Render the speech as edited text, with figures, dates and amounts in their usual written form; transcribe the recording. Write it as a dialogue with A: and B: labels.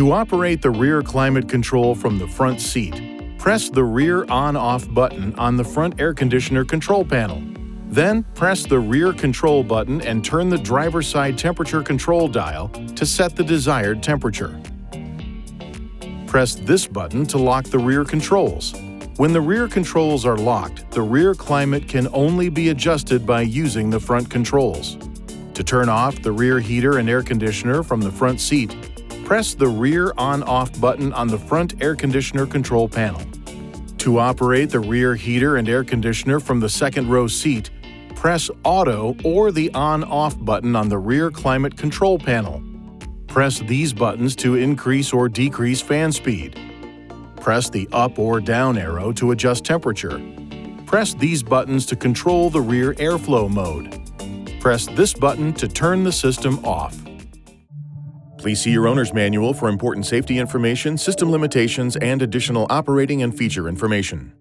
A: To operate the rear climate control from the front seat, press the rear on-off button on the front air conditioner control panel. Then press the rear control button and turn the driver's side temperature control dial to set the desired temperature. Press this button to lock the rear controls. When the rear controls are locked, the rear climate can only be adjusted by using the front controls. To turn off the rear heater and air conditioner from the front seat, press the rear on-off button on the front air conditioner control panel. To operate the rear heater and air conditioner from the second row seat, press Auto or the on-off button on the rear climate control panel. Press these buttons to increase or decrease fan speed. Press the up or down arrow to adjust temperature. Press these buttons to control the rear airflow mode. Press this button to turn the system off. Please see your owner's manual for important safety information, system limitations, and additional operating and feature information.